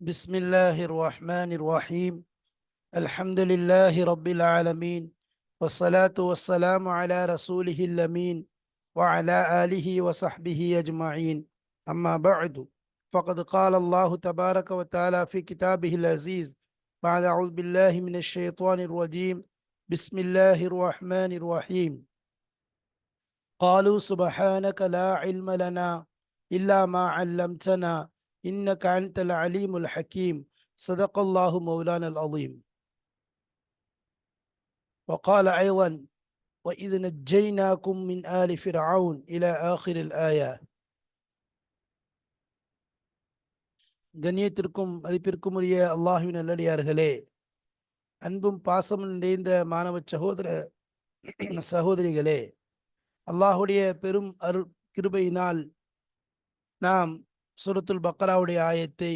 بسم الله الرحمن الرحيم. الحمد لله رب العالمين، والصلاة والسلام على رسوله الأمين وعلى آله وصحبه أجمعين. أما بعد، فقد قال الله تبارك وتعالى في كتابه العزيز بعد أعوذ بالله من الشيطان الرجيم. بسم الله الرحمن الرحيم. قالوا سبحانك لا علم لنا إلا ما علمتنا إنك أنت العليم الحكيم. صدق الله مولانا العظيم. وقال أيضا: وإذ نجيناكم من آل فرعون إلى آخر الآية. கண்ணியத்திற்கும் மதிப்பிற்கும் உரிய அல்லாஹ்வின் நல்லடியார்களே, அன்பும் பாசமும் நிறைந்த மாணவ சகோதர சகோதரிகளே, அல்லாஹுடைய பெரும் அருள் கிருபையினால் நாம் சூரத்துல் பக்ராவுடைய ஆயத்தை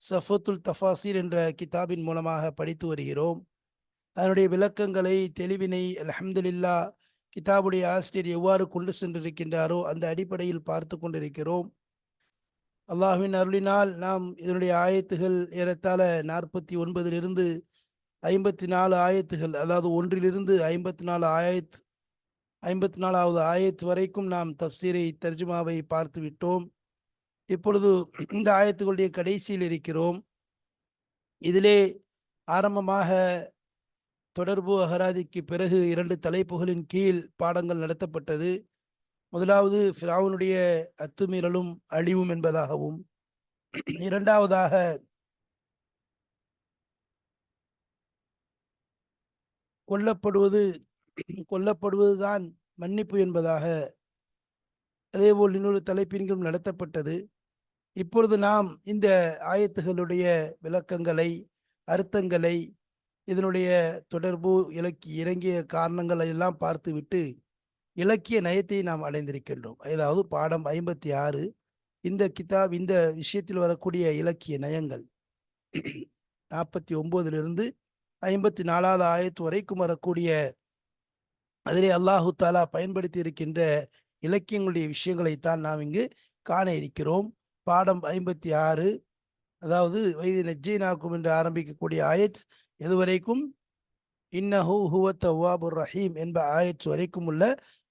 சஃபத்துல் தஃபாசீர் என்ற கிதாபின் மூலமாக படித்து வருகிறோம். அதனுடைய விளக்கங்களை, தெளிவினை அல்ஹம்துலில்லா கிதாபுடைய ஆசிரியர் எவ்வாறு கொண்டு சென்றிருக்கின்றாரோ அந்த அடிப்படையில் பார்த்து கொண்டிருக்கிறோம். அல்லாஹ்வின் அருளினால் நாம் இதனுடைய ஆயத்துகள் ஏறத்தாழ 49 54 ஆயத்துகள், அதாவது 1 54 54வது ஆயத்து வரைக்கும் நாம் தஃப்சீரை தர்ஜுமாவை பார்த்து விட்டோம். இப்பொழுது இந்த ஆயத்துகளுடைய கடைசியில் இருக்கிறோம். இதிலே ஆரம்பமாக தொடர்பு அகராதிக்கு பிறகு 2 தலைப்புகளின் கீழ் பாடங்கள் நடத்தப்பட்டது. முதலாவது ஃபிரௌனுடைய அத்துமீறலும் அழிவும் என்பதாகவும், இரண்டாவதாக கொல்லப்படுவதுதான் மன்னிப்பு என்பதாக, அதேபோல் இன்னொரு தலைப்பின்களும் நடத்தப்பட்டது. இப்பொழுது நாம் இந்த ஆயத்துகளுடைய விளக்கங்களை, அர்த்தங்களை, இதனுடைய தொடர்பு, இறங்கிய காரணங்களை எல்லாம் பார்த்துவிட்டு இலக்கிய நயத்தை நாம் அடைந்திருக்கின்றோம். அதாவது பாடம் 56. இந்த விஷயத்தில் வரக்கூடிய இலக்கிய நயங்கள் 49 54வது ஆயத்து வரைக்கும் வரக்கூடிய அதிலே அல்லாஹு தாலா பயன்படுத்தி இருக்கின்ற இலக்கியங்களுடைய விஷயங்களைத்தான் நாம் இங்கு காண இருக்கிறோம். பாடம் 56, அதாவது வைதி நஜ்ஜைனாக்கும் என்று ஆரம்பிக்கக்கூடிய ஆயத் எதுவரைக்கும் இன்னஹு ஹுவ தவ்வாபுர் ரஹீம் என்ப ஆயத்து வரைக்கும் உள்ள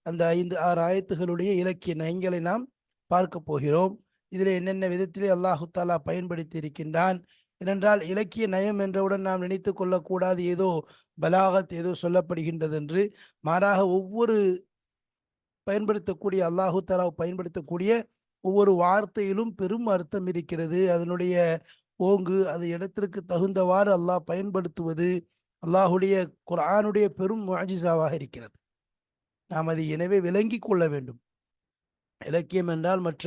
அந்த 5-6 ஆயத்துகளுடைய இலக்கிய நயங்களை நாம் பார்க்க போகிறோம். இதில் என்னென்ன விதத்திலே அல்லாஹு தாலா பயன்படுத்தி இருக்கின்றான் ஏனென்றால், இலக்கிய நயம் என்றவுடன் நாம் நினைத்து கொள்ளக்கூடாது ஏதோ பலாகத் ஏதோ சொல்லப்படுகின்றது என்று. மாறாக ஒவ்வொரு பயன்படுத்தக்கூடிய அல்லாஹு தாலா பயன்படுத்தக்கூடிய ஒவ்வொரு வார்த்தையிலும் பெரும் அர்த்தம் இருக்கிறது. அதனுடைய ஓங்கு, அது இடத்திற்கு தகுந்தவாறு அல்லாஹ் பயன்படுத்துவது அல்லாஹுடைய குர்ஆனுடைய பெரும் முஅஜிசாவாக இருக்கிறது. நாம் அதை எனவே விளங்கி கொள்ள வேண்டும். இலக்கியம் என்றால் மற்ற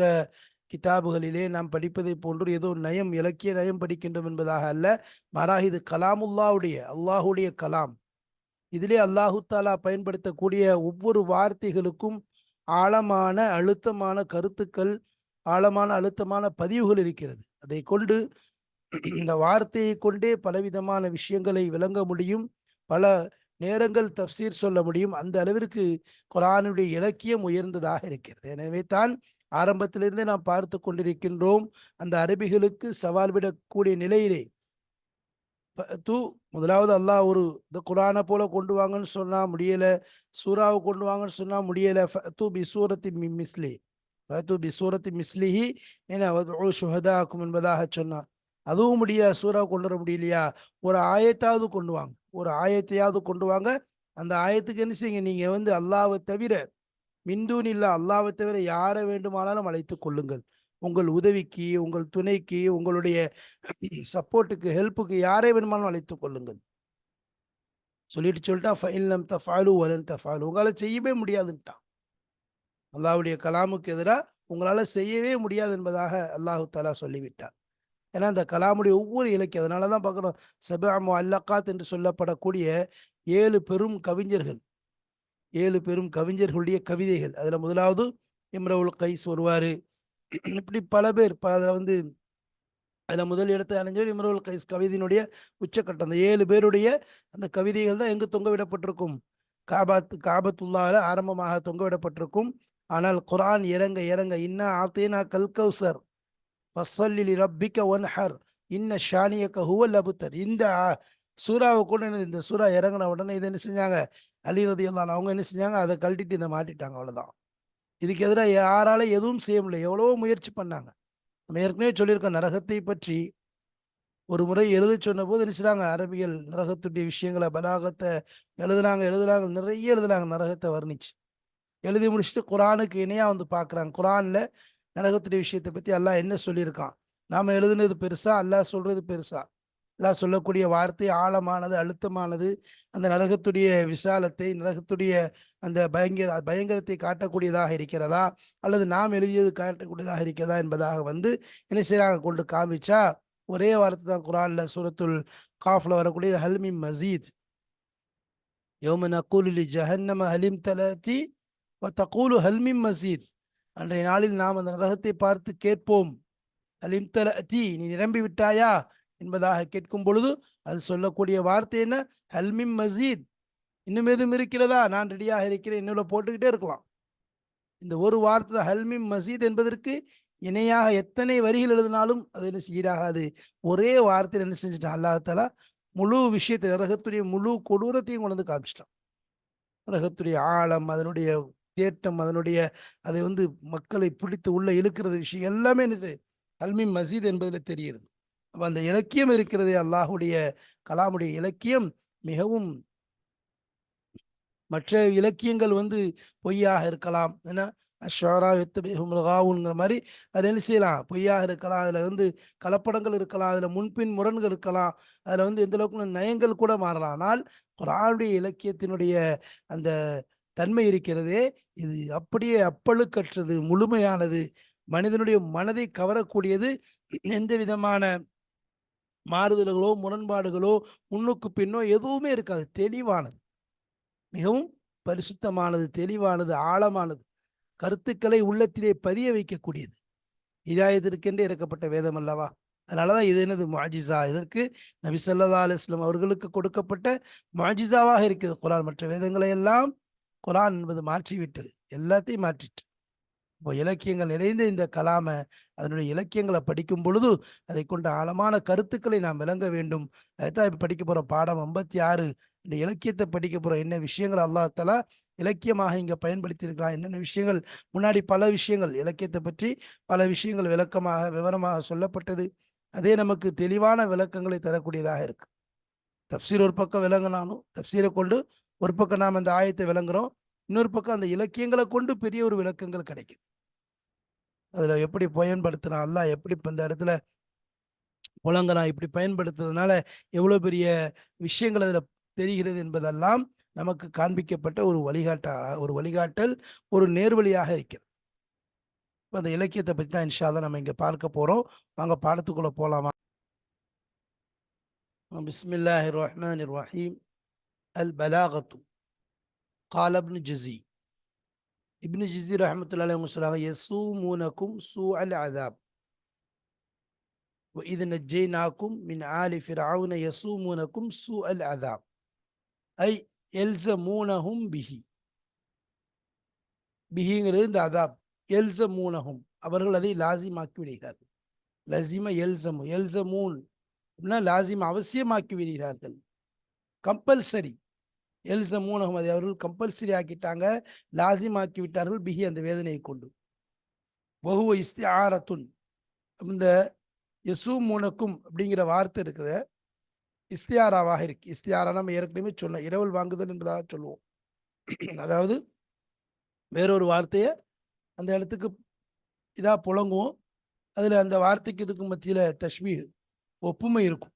கிதாபுகளிலே நாம் படிப்பதை போன்று ஏதோ நயம், இலக்கிய நயம் படிக்கின்றோம் என்பதாக அல்ல. மாறாக இது கலாமுல்லாவுடைய, அல்லாஹுடைய கலாம். இதிலே அல்லாஹு தாலா பயன்படுத்தக்கூடிய ஒவ்வொரு வார்த்தைகளுக்கும் ஆழமான அழுத்தமான கருத்துக்கள், ஆழமான அழுத்தமான பதிவுகள் இருக்கிறது. அதை கொண்டு இந்த வார்த்தையை கொண்டே பலவிதமான விஷயங்களை விளங்க முடியும், பல நேரங்கள் தஃப்சீர் சொல்ல முடியும். அந்த அளவிற்கு குர்ஆனுடைய இலக்கியம் உயர்ந்ததாக இருக்கிறது. எனவே தான் ஆரம்பத்திலிருந்தே நாம் பார்த்து கொண்டிருக்கின்றோம். அந்த அரபிகளுக்கு சவால் விடக்கூடிய நிலையிலே முதலாவது அல்லாஹ் இந்த குர்ஆனை போல கொண்டு வாங்கன்னு சொன்னா முடியல, சூறாவை கொண்டு வாங்கன்னு சொன்னா முடியல. பி மிஸ்லிஹி ஷுஹதாக்கும் என்பதாக சொன்னான். அதுவும் முடியாது, சூறா கொண்டு வர முடியலையா, ஒரு ஆயத்தாவது கொண்டு வாங்க, ஒரு ஆயத்தையாவது கொண்டு வாங்க. அந்த ஆயத்துக்கு என்ன செய்யுங்க, நீங்க அல்லாஹ்வை தவிர மின்தூனில்லா, அல்லாஹ்வை தவிர யாரை வேண்டுமானாலும் அழைத்துக் கொள்ளுங்கள். உங்கள் உதவிக்கு, உங்கள் துணைக்கு, உங்களுடைய சப்போர்ட்டுக்கு, ஹெல்ப்புக்கு யாரை வேண்டுமானாலும் அழைத்துக் கொள்ளுங்கள் சொல்லிட்டா ஃபஇல்லம் தஃஅலு வலன் தஃஅலு, உங்களால் செய்யவே முடியாதுன்ட்டான். அல்லாஹ்வுடைய கலாமுக்கு எதிராக உங்களால் செய்யவே முடியாது என்பதாக அல்லாஹு தஆலா சொல்லிவிட்டார். ஏன்னா அந்த கலாமுடைய ஒவ்வொரு இலக்கியம், அதனால தான் பார்க்குறோம் சபஅ முஅல்லகாத் என்று சொல்லப்படக்கூடிய 7 பெரும் கவிஞர்கள், 7 பெரும் கவிஞர்களுடைய கவிதைகள். அதில் முதலாவது இம்ரவுல் கைஸ் வருவார். இப்படி பல பேர் அதில் முதல் இடத்தை அடைஞ்சவர் இம்ரவுல் கைஸ். கவிதையினுடைய உச்சக்கட்டம். அந்த 7 பேருடைய அந்த கவிதைகள் தான் எங்கு தொங்க விடப்பட்டிருக்கும், காபத்துல்லாஹ்ல ஆரம்பமாக தொங்க விடப்பட்டிருக்கும். ஆனால் குர்ஆன் இறங்க இறங்க இன்னா ஆத்தீனா கல் கௌசர் ஃபஸ்ஸல்லி லிரப்பிக வன்ஹர் இன்ன ஷானியக்க ஹுவல் அபுத்தர். இந்த சூறாவை கூட இந்த சூறா இறங்கின உடனே இதை என்ன செஞ்சாங்க, அலி ரலியல்லாஹு அன்ஹு அவங்க என்ன செஞ்சாங்க, அதை கழட்டிட்டு இதை மாட்டிட்டாங்க, அவ்வளவுதான். இதுக்கு எதிராக யாரால எதுவும் செய்ய முடியல. எவ்வளவோ முயற்சி பண்ணாங்க. நம்ம ஏற்கனவே சொல்லியிருக்கோம், நரகத்தை பற்றி ஒரு முறை எழுத சொன்ன போது நினைச்சாங்க அரபிகள் நரகத்துடைய விஷயங்களை பலாகத்தை எழுதுனாங்க, நிறைய எழுதுனாங்க, நரகத்தை வர்ணிச்சு எழுதி முடிச்சுட்டு குரானுக்கு இணையா வந்து பார்க்குறாங்க. குரான்ல நரகத்துடைய விஷயத்தை பற்றி அல்லாஹ் என்ன சொல்லியிருக்கான், நாம எழுதுனது பெருசா அல்லாஹ் சொல்றது பெருசா? அல்லாஹ் சொல்லக்கூடிய வார்த்தை ஆழமானது, அழுத்தமானது, அந்த நரகத்துடைய விசாலத்தை, நரகத்துடைய அந்த பயங்கரத்தை காட்டக்கூடியதாக இருக்கிறதா, அல்லது நாம் எழுதியது காட்டக்கூடியதாக இருக்கிறதா என்பதாக வந்து என்ன செய்யறாங்க, கொண்டு காமிச்சா ஒரே வார்த்தை தான் குரான்ல சூரத்துல் காஃப்ல வரக்கூடிய ஹல்மி மசீத். யௌம நக்கூலு லி ஜஹன்னம ஹலிம் தலதி வ தகூலு ஹல்மி மசீத். அன்றைய நாளில் நாம் அந்த நரகத்தை பார்த்து கேட்போம், ஹலிம் தலதி, நீ நிரம்பி விட்டாயா என்பதாக கேட்கும் பொழுது அது சொல்லக்கூடிய வார்த்தை என்ன, ஹல்மிம் மசீத், இன்னும் எதுவும் இருக்கிறதா, நான் ரெடியாக இருக்கிறேன், இன்னும் போட்டுக்கிட்டே இருக்கலாம். இந்த ஒரு வார்த்தை தான் ஹல்மிம் மசீத் என்பதற்கு இணையாக எத்தனை வரிகள் எழுதினாலும் அது என்ன ஈடாகாது. ஒரே வார்த்தையில் என்ன செஞ்சுட்டான் அல்லாஹ் முழு விஷயத்தை, நரகத்துடைய முழு கொடூரத்தையும் கொண்டு வந்து காமிச்சிட்டான். நரகத்துடைய ஆழம், அதனுடைய தேட்டம், அதனுடைய அதை வந்து மக்களை பிடித்து உள்ள இழுக்கிறது விஷயம் எல்லாமே என்னது ஹல்மிம் மசீத் என்பதில் தெரிகிறது. அப்ப அந்த இலக்கியம் இருக்கிறதே, அல்லாஹுடைய கலாமுடைய இலக்கியம் மிகவும், மற்ற இலக்கியங்கள் வந்து பொய்யாக இருக்கலாம், ஏன்னா அஷ்ஷாரா எத்தபிஹும்லகாவுங்கிற மாதிரி அதில் என்ன செய்யலாம், பொய்யாக இருக்கலாம், அதில் வந்து கலப்படங்கள் இருக்கலாம், அதில் முன்பின் முரண்கள் இருக்கலாம், அதில் வந்து எந்த அளவுக்கு நயங்கள் கூட மாறலாம். ஆனால் குர்ஆனுடைய இலக்கியத்தினுடைய அந்த தன்மை இருக்கிறதே, இது அப்படியே அப்பழுக்கற்றது, முழுமையானது, மனிதனுடைய மனதை கவரக்கூடியது, எந்த விதமான மாறுதல்களோ முரண்பாடுகளோ முன்னுக்கு பின்னோ எதுவுமே இருக்காது, தெளிவானது, மிகவும் பரிசுத்தமானது, தெளிவானது, ஆழமானது, கருத்துக்களை உள்ளத்திலே பதிய வைக்கக்கூடியது. ஹிதாயத்திற்கென்று இறக்கப்பட்ட வேதம் அல்லவா. அதனாலதான் இது என்னது முஅஜிசா. இதற்கு நபி ஸல்லல்லாஹு அலைஹி வஸல்லம் அவர்களுக்கு கொடுக்கப்பட்ட முஅஜிசாவாக இருக்கிறது குர்ஆன். மற்ற வேதங்களை எல்லாம் குர்ஆன் என்பது மாற்றிவிட்டது, எல்லாத்தையும் மாற்றிட்டு. இப்போ இலக்கியங்கள் நிறைந்த இந்த கலாமை, அதனுடைய இலக்கியங்களை படிக்கும் பொழுது அதை கொண்ட ஆழமான கருத்துக்களை நாம் விளங்க வேண்டும். அதைத்தான் இப்போ படிக்க போகிறோம். பாடம் 56 இந்த இலக்கியத்தை படிக்க போகிறோம். என்ன விஷயங்கள் அல்லாஹ் தஆலா இலக்கியமாக இங்கே பயன்படுத்தி இருக்கலாம், என்னென்ன விஷயங்கள், முன்னாடி பல விஷயங்கள் இலக்கியத்தை பற்றி பல விஷயங்கள் விளக்கமாக விவரமாக சொல்லப்பட்டது. அதே நமக்கு தெளிவான விளக்கங்களை தரக்கூடியதாக இருக்கு. தப்சீர் ஒரு பக்கம் விளங்கினாலும், தப்சீரை கொண்டு ஒரு பக்கம் நாம் அந்த ஆயத்தை விளங்குறோம், இன்னொரு பக்கம் அந்த இலக்கியங்களை கொண்டு பெரிய ஒரு விளக்கங்கள் கிடைக்குது. அதுல எப்படி பயன்படுத்தினா அல்லாஹ், எப்படி இந்த இடத்துல புலங்கலாம், இப்படி பயன்படுத்துறதுனால எவ்வளவு பெரிய விஷயங்கள் அதுல தெரிகிறது என்பதெல்லாம் நமக்கு காண்பிக்கப்பட்ட ஒரு வழிகாட்டல், ஒரு நேர்வழியாக இருக்கிறது. அந்த இலக்கியத்தை பற்றி தான் இன்ஷா அல்லாஹ் நம்ம இங்க பார்க்க போறோம். வாங்க பாடத்துக்குள்ள போலாமா. பிஸ்மில்லாஹிர் ரஹ்மானிர் ரஹீம். அல் பலாகத்து. قال ابن جزي. இப்னு ஜிஸி ரஹ்மத்துல்லாஹி அலைஹி சொல்றாங்க, யஸூமுனக்கும் சூஅல் அஸாப் وإذ نجيناكم من آل فرعون يصومونكم سوء العذاب أي يلزمونهم به. பிஹிங்கிறது இந்த அதாப். எல்சமூனஹும், அவர்கள் அதை லாசிமாக்கி விடுகிறார்கள். லசிம எல்சமு, எல்சமூன் அப்படின்னா லாசிம், அவசியமாக்கி விடுகிறார்கள், கம்பல்சரி. எல்சமூனஹும், அதை அவர்கள் கம்பல்சரி ஆக்கிட்டாங்க, லாசிமாக்கி விட்டார்கள், பிஹி அந்த வேதனையை கொண்டு. வஹுவ இஸ்திஆரத்துன், இந்த யஸூமுனக்கும் அப்படிங்கிற வார்த்தை இருக்குது, இஸ்தியாராவாக இருக்கு. இஸ்தியாரா நம்ம ஏற்கனவே சொன்னோம், இரவல் வாங்குதல் என்பதாக சொல்லுவோம். அதாவது வேறொரு வார்த்தையை அந்த இடத்துக்கு இதா புழங்குவோம், அதுல அந்த வார்த்தைக்கு இதுக்கு மத்தியில தஷ்பீஹ், ஒப்புமை இருக்கும்,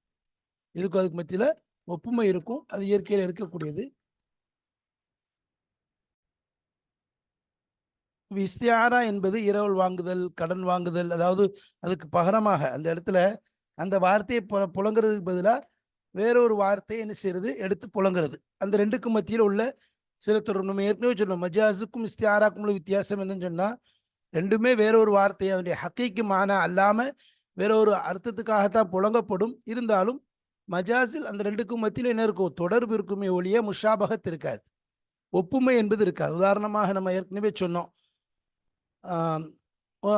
இதுக்கு அதுக்கு மத்தியில ஒப்புமை இருக்கும், அது இயற்கையில் இருக்கக்கூடியது. இஸ்தியாரா என்பது இரவல் வாங்குதல், கடன் வாங்குதல், அதாவது அதுக்கு பகரமாக அந்த இடத்துல அந்த வார்த்தையை புழங்குறதுக்கு பதிலாக வேறொரு வார்த்தையை என்ன செய்யறது, எடுத்து புழங்குறது. அந்த ரெண்டுக்கும் மத்தியில் உள்ள சில தொடர்பு நம்ம ஏற்கனவே சொன்னோம். மஜாஸுக்கும் இஸ்தியாராக்கும் உள்ள வித்தியாசம் என்னன்னு சொன்னா, ரெண்டுமே வேறொரு வார்த்தையை அதனுடைய ஹக்கீக்கு மானா அல்லாம வேறொரு அர்த்தத்துக்காகத்தான் புழங்கப்படும். இருந்தாலும் மஜாஸில் அந்த ரெண்டுக்கும் மத்தியில் என்ன இருக்கும், தொடர்பு இருக்குமே ஒழிய முஷாபகத் இருக்காது, ஒப்புமை என்பது இருக்காது. உதாரணமாக நம்ம ஏற்கனவே சொன்னோம்,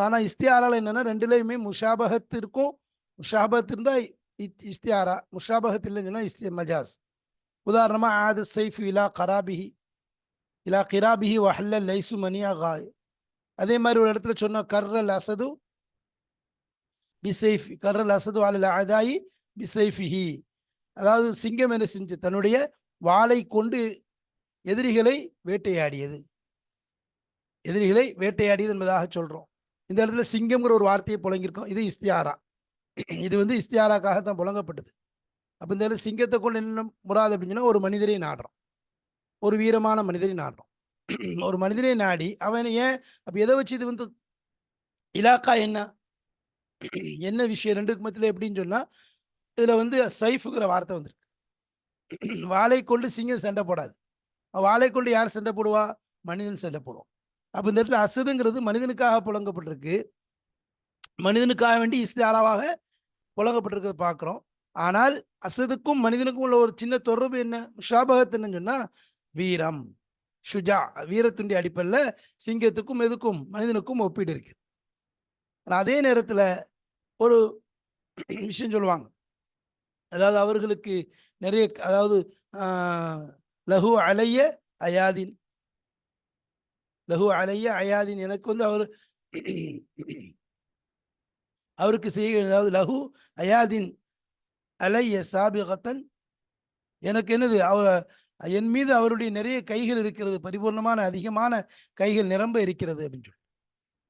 ஆனா இஸ்தியாரால என்னன்னா ரெண்டுலையுமே முஷாபகத் இருக்கும், முஷாபத் இருந்தால் இஸ்தியாரா, முஷாபகத் இல்லைன்னு சொன்னால் மஜாஸ். உதாரணமாக ஆது சைஃப் இலா கராபிஹி இலா கிராபிஹி வஹல்ல லைசு மனியா காய். அதே மாதிரி ஒரு இடத்துல சொன்ன கர்ரல் அசது பிசைஃபி கர்ரல் அசது அலல் அதாயி பிசைஃபிஹி. அதாவது சிங்கம் என்ன செஞ்சு தன்னுடைய வாளை கொண்டு எதிரிகளை வேட்டையாடியது, எதிரிகளை வேட்டையாடியது என்பதாக சொல்றோம். இந்த இடத்துல சிங்கம்ங்கிற ஒரு வார்த்தையை புழங்கியிருக்கோம். இது இஸ்தியாரா, இது வந்து இஸ்தியாராக்காகத்தான் புழங்கப்பட்டது. அப்போ இந்த இடத்துல சிங்கத்தை கொண்டு என்ன முறாது அப்படின்னு சொன்னால் ஒரு மனிதரை நாடுறோம், ஒரு வீரமான மனிதரை நாடுறோம். ஒரு மனிதரை நாடி அவன் ஏன் அப்போ எதை வச்சு இது வந்து இலாக்கா என்ன என்ன விஷயம் ரெண்டுக்கு மத்தியில் எப்படின்னு சொன்னால் இதில் வந்து சைஃபுங்கிற வார்த்தை வந்துருக்கு. வாளை கொண்டு சிங்கம் சண்டை போடாது. வாளை கொண்டு யார் சண்டை போடுவா? மனிதன் சண்டை போடுவோம். அப்போ இந்த இடத்துல அசதுங்கிறது மனிதனுக்காக புழங்கப்பட்டிருக்கு, மனிதனுக்காக வேண்டி இஸ்தியாராவாக புழங்கப்பட்டிருக்கிறது பார்க்குறோம். ஆனால் அசதுக்கும் மனிதனுக்கும் உள்ள ஒரு சின்ன தொடர்பு என்ன? முஷாபகத் என்னன்னு சொன்னால் வீரம், ஷுஜா, வீரத்துடைய அடிப்படையில் சிங்கத்துக்கும் எதுக்கும் மனிதனுக்கும் ஒப்பீடு இருக்கு. அதே நேரத்தில் ஒரு விஷயம் சொல்லுவாங்க, அதாவது அவர்களுக்கு நிறைய, அதாவது லஹு அலைய அயாதீன், லஹு அலைய அயாதீன், எனக்கு வந்து அவருக்கு செய்ய, அதாவது லஹு அயாதீன் அலைய சாபிகத்தன், எனக்கு என்னது என் மீது அவருடைய நிறைய கைகள் இருக்கிறது, பரிபூர்ணமான அதிகமான கைகள் நிரம்ப இருக்கிறது அப்படின்னு சொல்லி.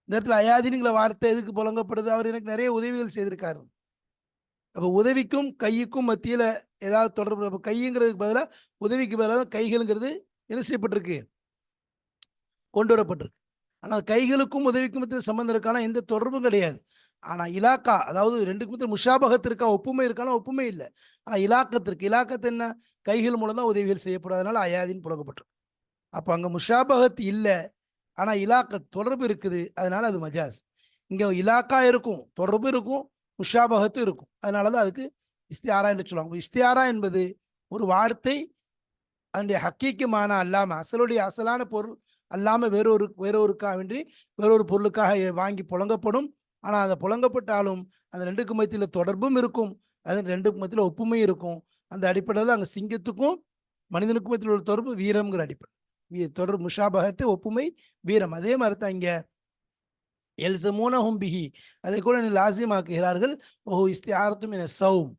இந்த இடத்துல அயாதீன்கிற வார்த்தை எதுக்கு புழங்கப்படுது? அவர் எனக்கு நிறைய உதவிகள் செய்திருக்காரு. அப்போ உதவிக்கும் கையுக்கும் மத்தியில் ஏதாவது தொடர்பு, கைங்கிறதுக்கு பதிலாக உதவிக்கு பதிலாக கைகளுங்கிறது என்ன செய்யப்பட்டிருக்கு? கொண்டு வரப்பட்டிருக்கு. ஆனால் கைகளுக்கும் உதவிக்கும் மத்தியில் சம்பந்தம் இருக்கான எந்த தொடர்பும் கிடையாது. ஆனால் இலாக்கா, அதாவது ரெண்டுக்கு மத்தியில் முஷாபகத்து இருக்கா, ஒப்புமை இருக்கானா? ஒப்புமை இல்லை. ஆனால் இலாக்கத்திற்கு, இலாக்கத்து என்ன? கைகள் மூலம் தான் உதவிகள் செய்யப்படும். அதனால அயாதின்னு புழங்கப்பட்டிருக்கு. அப்போ அங்கே முஷாபகத்து இல்லை, ஆனால் இலாக்க தொடர்பு இருக்குது, அதனால அது மஜாஸ். இங்கே இலாக்கா இருக்கும், தொடர்பு இருக்கும், முஷாபகத்தும் இருக்கும். அதனால தான் அதுக்கு இஸ்தியாரா என்று சொல்லுவாங்க. இஸ்தியாரா என்பது ஒரு வார்த்தை அதனுடைய ஹக்கீக்குமான அல்லாமல், அசலுடைய அசலான பொருள் அல்லாமல் வேறொருக்காக வேறொரு பொருளுக்காக வாங்கி புழங்கப்படும். ஆனால் அதை புழங்கப்பட்டாலும் அந்த ரெண்டுக்கு மத்தியில் தொடர்பும் இருக்கும், அது ரெண்டுக்கு மத்தியில் ஒப்புமையும் இருக்கும். அந்த அடிப்படையில் தான் அங்கே சிங்கத்துக்கும் மனிதனுக்கும் மத்தியில் உள்ள தொடர்பு வீரம்ங்கிற அடிப்படை தொடர்பு, முஷாபகத்து, ஒப்புமை, வீரம். அதே மாதிரி தான் இங்கே எல்சமூனஹும் பிஹி, அதை கூட லாசிமாக்குகிறார்கள். ஓஹோ இஸ்தியாரத்தும் என சௌம்,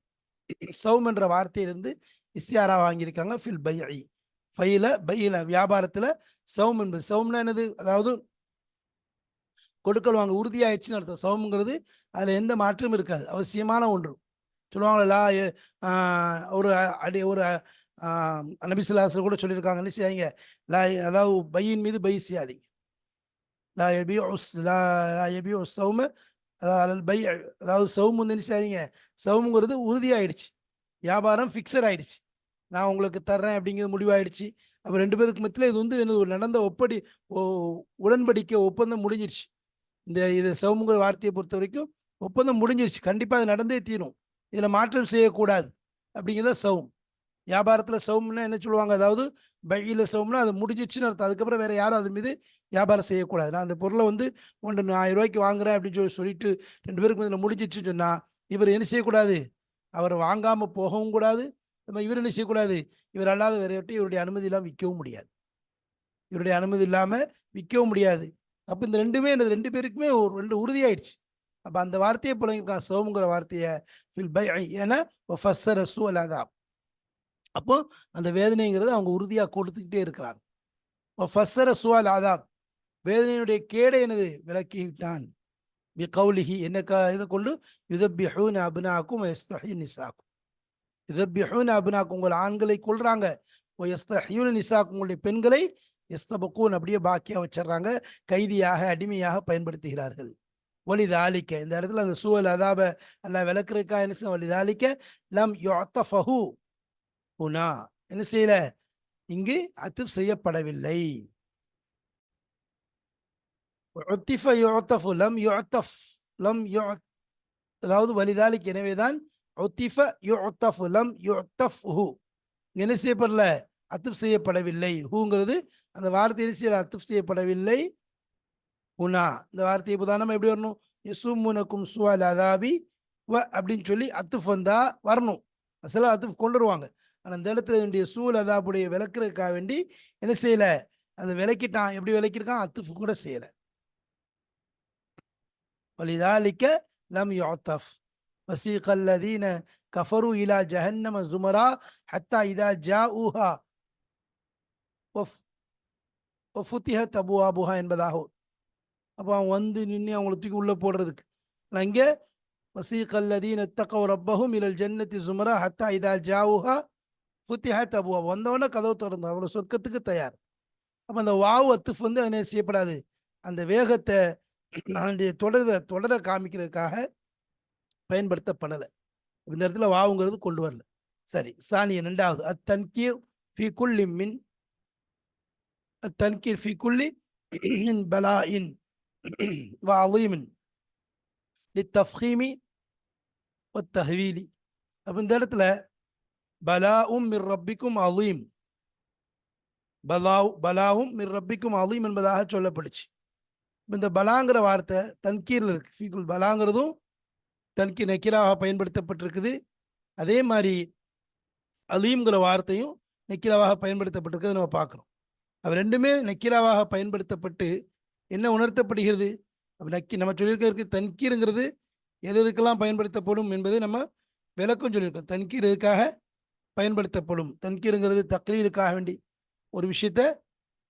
சௌம் என்ற வார்த்தையிலிருந்து இஸ்தியாரா வாங்கியிருக்காங்க. ஃபில் பைஇ, ஃபைல பையில வியாபாரத்தில் சௌம் என்பது, சௌம்னா என்னது? அதாவது கொடுக்கல் வாங்க உறுதியாயிடுச்சுன்னு அர்த்தம். சௌம்ங்கிறது அதில் எந்த மாற்றமும் இருக்காது, அவசியமான ஒன்று. சொல்லுவாங்களா ஒரு ஒரு நபிசுல்லாஸ்ல கூட சொல்லியிருக்காங்க, என்ன செய்யாதீங்க, அதாவது பையின் மீது பை செய்யாதீங்க, சௌம பை, அதாவது சௌம் வந்து என்ன செய்யாதீங்க, சௌமுங்கிறது உறுதியாயிடுச்சு, வியாபாரம் ஃபிக்ஸட் ஆயிடுச்சு, நான் உங்களுக்கு தர்றேன் அப்படிங்கிறது முடிவாயிடுச்சு. அப்போ ரெண்டு பேருக்கு மத்தியில் இது வந்து என்னது, நடந்த உடன்படிக்கை, ஒப்பந்தம் முடிஞ்சிருச்சு. இது சௌமுங்கிற வார்த்தையை பொறுத்த வரைக்கும் ஒப்பந்தம் முடிஞ்சிருச்சு, கண்டிப்பாக அது நடந்தே தீரும், இதில் மாற்றம் செய்யக்கூடாது அப்படிங்கிறத சௌம். வியாபாரத்தில் சௌம்னா என்ன சொல்லுவாங்க, அதாவது பையில சௌம்னா அது முடிஞ்சிச்சுன்னு அர்த்தம். அதுக்கப்புறம் வேற யாரும் அது மீது வியாபாரம் செய்யக்கூடாது. நான் அந்த பொருளை வந்து 1000 ரூபாய்க்கு வாங்குறேன் அப்படின்னு சொல்லிட்டு ரெண்டு பேருக்கு இதில் முடிஞ்சிச்சுன்னு சொன்னால் இவர் என்ன செய்யக்கூடாது, அவர் வாங்காமல் போகவும் கூடாது, நம்ம இவர் என்ன செய்யக்கூடாது, இவர் அல்லாத வேற இவருடைய அனுமதி இல்லாமல் விற்கவும் முடியாது, இவருடைய அனுமதி இல்லாமல் விற்கவும் முடியாது. அப்போ இந்த ரெண்டுமே எனது ரெண்டு பேருக்குமே ரெண்டு உறுதியாயிடுச்சு. அப்போ அந்த வார்த்தையை புலங்கிருக்கான், சௌமுங்கிற வார்த்தையை ஃபில் பை ஏன்னா ஃபஸ்ஸர சூஅல். அப்போ அந்த வேதனைங்கிறது அவங்க உறுதியாக கொடுத்துக்கிட்டே இருக்கிறாங்க. ஃபஸ்ஸர சூஅல் அதாப், வேதனையுடைய கேடை எனது விளக்கி விட்டான். பி கௌலிஹி, என்ன இதை கொண்டு, யுதப்பிஹூன அப்னாக்கும் யஸ்தஹ்யூன நிசாக்கும், யுதப்பிஹூன அப்னாக்கும் உங்கள் ஆண்களை கொள்றாங்க, யஸ்தஹ்யூன நிசாக்கும் உங்களுடைய பெண்களை எஸ்தபக்கூன் அப்படியே பாக்கியாக வச்சிடறாங்க, கைதியாக அடிமையாக பயன்படுத்துகிறார்கள். வலிதாலிக்க, இந்த இடத்துல அந்த சூழல் அதாப அல்ல விளக்குறதுக்காக என்ன செய்ய, வலிதாலிக்க லம் யுஅத்தஃபஹு ஹுனா, என்ன செய்யல, இங்கு அத்துப் செய்யப்படவில்லை. உத்திஃப யுஅத்தஃபு லம் யுஅத்தஃப், லம் யுஅத், அதாவது வலிதாலிக்க எனவேதான் உத்திஃப யுஅத்தஃபு லம் யுஅத்தஃப்ஹு, என்ன செய்யப்படல, அத்துப் செய்யப்படவில்லை. ஹூங்கிறது அந்த வார்த்தை செய்ய அத்துப் செய்யப்படவில்லை. உனா இந்த வார்த்தையை உதாரணம் எப்படி வரணும், யசூமுனக்கும் சுஅல் அதாபி அப்படின்னு சொல்லி அத்துஃப் வந்தா வரணும். அசலா அத்துஃப் கொண்டு வருவாங்க. ஆனா இந்த இடத்துல என்னுடைய சூழ் அதாப்புடைய விளக்குறதுக்காக வேண்டி என்ன செய்யல, அதை விளக்கிட்டான். எப்படி விளக்கியிருக்கான்? அத்துஃப் கூட செய்யல. வலிதாலிக்க லம் யுஅத்தஃப் வசீக அல்லதீன கஃபரு இலா ஜஹன்னம ஸுமரா ஹத்தா இதா ஜாஊஹா வஃபுத்திஹத் அபுவாபுஹா என்பதாகும். அப்போ அவன் வந்து நின்று அவங்களை தூக்கி உள்ள போடுறதுக்கு இங்கே வசீக அல்லதீன இத்தகவ் ரப்பஹும் இலல் ஜன்னத்தி ஸுமரா ஹத்தா இதா ஜாஊஹா ஃபுத்திஹத் அபுவா, வந்தவொடனே கதவு திறந்து அவளை சொர்க்கத்துக்கு தயார். அப்போ அந்த வாவு அத்துஃப் வந்து என்ன செய்யப்படாது, அந்த வேகத்தை அதனுடைய தொடர காமிக்கிறதுக்காக பயன்படுத்தப்படலை. இந்த இடத்துல வாவுங்கிறது கொண்டு வரல. சரி, சானிய ரெண்டாவது அத்தன்கீர் ஃபி குல்லி மின் அத்தன்கீர் ஃபி குல்லி மின் பலாஇன் வ அலீமின் லித்தஃப்ஹீமி வத்தஹ்வீலி. அப்போ இந்த இடத்துல பலாவும் மிர் ரப்பிக்கும் அலீம், பலாவும் மிர் ரப்பிக்கும் அலீம் என்பதாக சொல்லப்படுச்சு. இந்த பலாங்கிற வார்த்தை தன்கீரில் இருக்கு. ஃபீக்குல் பலாங்கிறதும் தன்கீர் நெக்கிராக பயன்படுத்தப்பட்டிருக்குது. அதே மாதிரி அலீம்ங்கிற வார்த்தையும் நெக்கிராவாக பயன்படுத்தப்பட்டிருக்கிறது நம்ம பார்க்குறோம். அது ரெண்டுமே நெக்கிராவாக பயன்படுத்தப்பட்டு என்ன உணர்த்தப்படுகிறது? அப்போ நம்ம சொல்லியிருக்க தன்கீருங்கிறது எது எதுக்கெல்லாம் பயன்படுத்தப்படும் என்பதை நம்ம விளக்கம் சொல்லியிருக்கோம். தன்கீர் எதுக்காக பயன்படுத்தப்படும்? தன்கீருங்கிறது தக்லீலுக்காக வேண்டி ஒரு விஷயத்த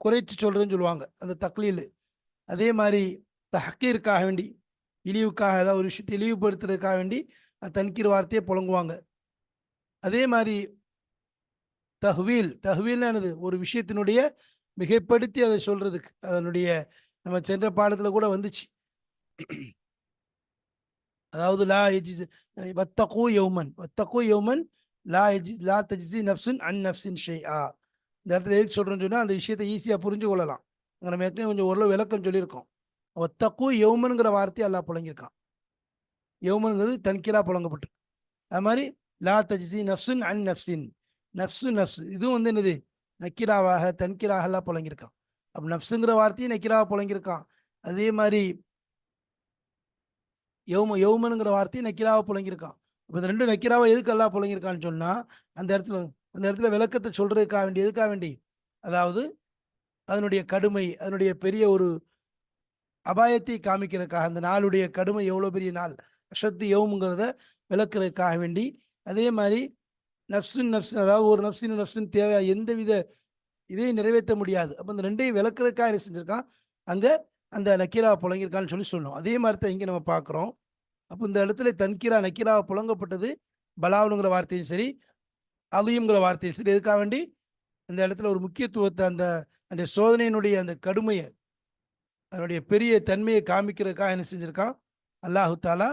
குறைச்சி சொல்றதுன்னு சொல்லுவாங்க, அந்த தக்லீல். அதே மாதிரி தஹ்கீருக்காக வேண்டி, இழிவுக்காக, ஏதாவது ஒரு விஷயத்தை இழிவுபடுத்துறதுக்காக வேண்டி தன்கீர் வார்த்தையை புழங்குவாங்க. அதே மாதிரி தஹ்வீல்னா என்னது? ஒரு விஷயத்தினுடைய மிகைப்படுத்தி அதை சொல்றதுக்கு, அதனுடைய நம்ம சென்ற பாடத்துல கூட வந்துச்சு. அதாவது லா எஜிஸ் வத்தகூ யௌமன் லா தஜ்ஸி நஃப்ஸுன் அன் நஃப்ஸின் ஷைஆ. இந்த இடத்துல எதுக்கு சொல்றேன்னு சொன்னா அந்த விஷயத்தை ஈஸியாக புரிஞ்சு கொள்ளலாம். நம்ம ஏற்கனவே கொஞ்சம் ஓரளவு விளக்கம் சொல்லியிருக்கோம். வத்தகூ யௌமனுங்கிற வார்த்தையை அல்லாஹ் புழங்கியிருக்கான். யௌமனுங்கிறது தன்கீரா புழங்கப்பட்டு, அது மாதிரி லா தஜ்ஸி நஃப்ஸுன் அன் நஃப்ஸின், நஃப்ஸ் இதுவும் வந்து என்னது? நக்கீராவாக தன்கீராக எல்லாம் புழங்கியிருக்கான். அப்போ நஃப்ஸுங்கிற வார்த்தையும் நக்கீராக புழங்கியிருக்கான். அதே மாதிரி யௌமனுங்கிற வார்த்தையும் நக்கீராவை புழங்கியிருக்கான். அப்போ இந்த ரெண்டு நக்கீராவை எதுக்கு எல்லாம் புழங்கியிருக்கான்னு சொன்னா அந்த இடத்துல விளக்கத்தை சொல்றதுக்காக வேண்டி, எதுக்காக வேண்டி, அதாவது அதனுடைய கடுமை, அதனுடைய பெரிய ஒரு அபாயத்தை காமிக்கிறதுக்காக, அந்த நாளுடைய கடுமை எவ்வளோ பெரிய நாள், அஷத்து யௌமுங்கிறத விளக்குறதுக்காக வேண்டி. அதே மாதிரி நஃப்ஸுன் அதாவது ஒரு நஃப்ஸின் தேவை எந்தவித இதையும் நிறைவேற்ற முடியாது. அப்போ இந்த ரெண்டையும் விளக்குறதுக்காக என்ன செஞ்சிருக்கான், அங்கே அந்த நக்கீரா புழங்கியிருக்கான்னு சொல்லி சொல்லணும். அதே மாதிரி தான் இங்கே நம்ம பார்க்குறோம். அப்போ இந்த இடத்துல தன்கீரா நக்கீராவை புழங்கப்பட்டது பலாவுங்கிற வார்த்தையும் சரி, அலியுங்கிற வார்த்தையும் சரி. எதுக்காக வேண்டி? இந்த இடத்துல ஒரு முக்கியத்துவத்தை, அந்த சோதனையினுடைய அந்த கடுமையை, அதனுடைய பெரிய தன்மையை காமிக்கிறதுக்காக என்ன செஞ்சிருக்கான் அல்லாஹு தாலா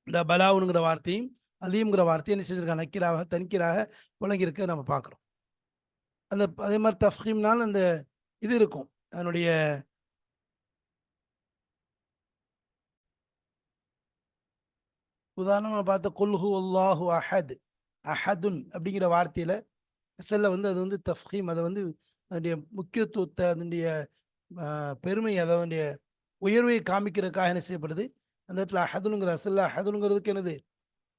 இந்த பலாவுங்கிற வார்த்தையும் அலியுங்கிற வார்த்தையும் என்ன செஞ்சிருக்கான் நக்கீராக தன்கீராக புழங்கியிருக்க நம்ம பார்க்குறோம். அதே மாதிரி தஃப்ஹீம்னாலும் அந்த இது இருக்கும். அதனுடைய உதாரணமாக பார்த்த குல்ஹு அல்லாஹு அஹத், அஹதுன் அப்படிங்கிற வார்த்தையில அசல்ல வந்து அது வந்து தஃப்ஹீம், அதை வந்து அதனுடைய முக்கியத்துவத்தை, அதனுடைய பெருமை, அதனுடைய உயர்வை காமிக்கிறதுக்காக என்ன செய்யப்படுது. அந்த இடத்துல அஹதுனுங்கிற அசல்ல அஹதுனுங்கிறதுக்கு என்னது?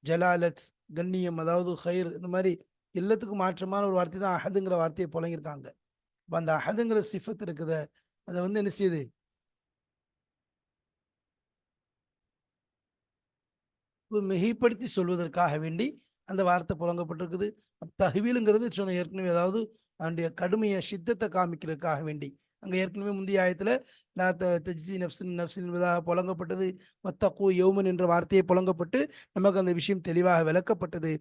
ஜலாலத், கண்ணியம், அதாவது ஹைர், இந்த மாதிரி எல்லாத்துக்கும் மாற்றமான ஒரு வார்த்தை தான் அஹதுங்கிற வார்த்தையை புழங்கியிருக்காங்க. இப்போ அந்த அஹதுங்கிற சிஃபத் இருக்குத, அதை வந்து என்ன செய்யுது? மிகைப்படுத்தி சொல்வதற்காக வேண்டி அந்த வார்த்தை புழங்கப்பட்டிருக்குது. தஹ்வீலுங்கிறது சொன்ன ஏற்கனவே, அதாவது அதனுடைய கடுமையை சித்தத்தை காமிக்கிறதுக்காக வேண்டி. அங்கே ஏற்கனவே முந்தைய ஆயத்தில் லா தஜ்ஸி நஃப்ஸின் என்பதாக புழங்கப்பட்டது. வத்தகூ யௌமன் என்ற வார்த்தையை புழங்கப்பட்டு நமக்கு அந்த விஷயம் தெளிவாக விளக்கப்பட்டது.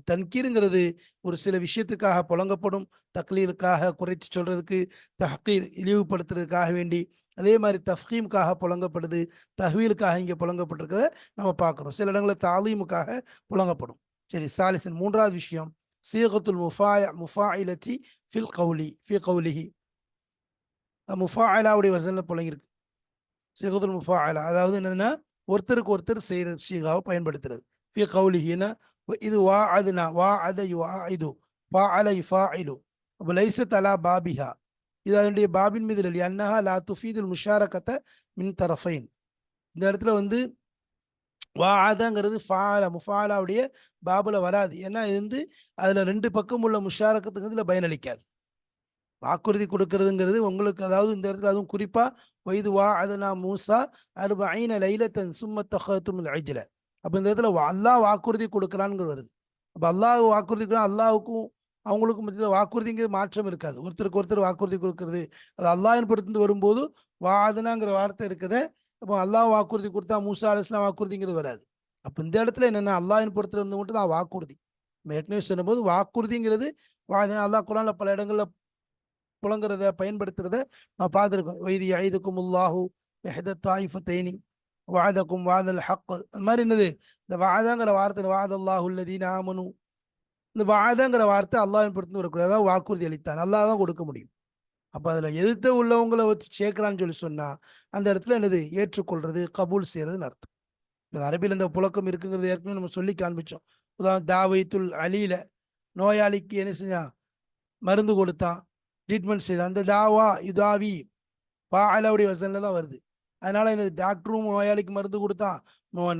தன்கீருங்கிறது ஒரு சில விஷயத்துக்காக புழங்கப்படும், தக்லீலுக்காக குறைச்சி சொல்றதுக்கு, தஹ்கீர் இழிவுபடுத்துறதுக்காக வேண்டி. அதே மாதிரி தஃப்ஹீமுக்காக புழங்கப்படுது, தஹ்வீலுக்காக இங்கே புழங்கப்பட்டிருக்கிறத நம்ம பார்க்குறோம். சில இடங்களில் தாலீமுக்காக புழங்கப்படும். சரி, சாலிசன் மூன்றாவது விஷயம் சீகத்துல் முஃபாயிலத்தி ஃபி கௌலிஹி. முஃபாயிலாவுடைய வசனில் புழங்கியிருக்கு சீகத்துல் முஃபாயிலா, அதாவது என்னதுன்னா ஒருத்தருக்கு ஒருத்தர் செய்கிற சீகாவை பயன்படுத்துறது. ஃபி கௌலிஹின்னா இது வா அதுனா வா அத யுவா இது ஃபா அல யுஃபாயிலு அப்போ லைசத் அலா பாபிஹா, இது அதனுடைய பாபின் மீது இல்லை. அன்னஹா லா துஃபீதுல் முஷாரகத்த மின் தரஃபைன். இந்த இடத்துல வந்து வாதங்கிறது முஃபாலாவுடைய பாபுல வராது. ஏன்னா இது வந்து அதுல 2 பக்கம் உள்ள முஷாரக்கத்துக்கு இதுல பயனளிக்காது. வாக்குறுதி கொடுக்கறதுங்கிறது உங்களுக்கு, அதாவது இந்த இடத்துல அதுவும் குறிப்பா வைது வா அதனா மூசா அர்பஈன லைலத்தன் சும்ம தஹதுல் அஜ்ல. அப்ப இந்த இடத்துல அல்லாஹ் வாக்குறுதி கொடுக்கறான்னு வருது. அப்ப அல்லாஹ் வாக்குறுதி அல்லாஹ்வுக்கும் அவங்களுக்கும் மத்தியில் வாக்குறுதிங்கிறது மாற்றம் இருக்காது. ஒருத்தருக்கு ஒருத்தர் வாக்குறுதி கொடுக்கறது அது அல்லாஹ்வின் பொறுத்து வரும்போது வாதனாங்கிற வார்த்தை இருக்குது. அப்போ அல்லாஹ் வாக்குறுதி கொடுத்தா மூசா அலைஹிஸ்ஸலாம் வாக்குறுதிங்கிறது வராது. அப்ப இந்த இடத்துல என்னன்னா அல்லாஹ்வின் பொறுத்துல இருந்து மட்டும் தான் வாக்குறுதி. நம்ம ஏற்கனவே சொன்னபோது வாக்குறுதிங்கிறது வாதனா அல்லாஹ் குர்ஆன்ல பல இடங்கள்ல புலங்கிறத பயன்படுத்துறத நான் பார்த்துருக்கோம். வைதி ஐதுக்கும் உல்லாஹு எஹத தாயிஃபத்தைனி வாதக்கும் வாதல் ஹக். அது மாதிரி என்னது இந்த வாதாங்கிற வார்த்தை வாதல்லாஹு அல்லதீன ஆமனு. இந்த வாதாங்கிற வார்த்தை அல்லாஹ்வின் பொறுத்து வரக்கூடாது. அதாவது வாக்குறுதி அளித்தான், அல்லாஹ் தான் கொடுக்க முடியும். அப்போ அதில் எதிர்த்த உள்ளவங்களை வச்சு சேர்க்கிறான்னு சொல்லி சொன்னா அந்த இடத்துல என்னது ஏற்றுக்கொள்றது கபூல் செய்யறதுன்னு அர்த்தம். இந்த அரபியில் இந்த புழக்கம் இருக்குங்கிறது ஏற்கனவே நம்ம சொல்லி காண்பிச்சோம். உதாரணம் தாவைத்துல் அலியில நோயாளிக்கு என்ன செஞ்சான், மருந்து கொடுத்தான், ட்ரீட்மெண்ட் செய்தான். அந்த தாவா யுதாவி பாலாவுடைய வசனில் தான் வருது. அதனால என்ன, டாக்டரும் நோயாளிக்கு மருந்து கொடுத்தான்,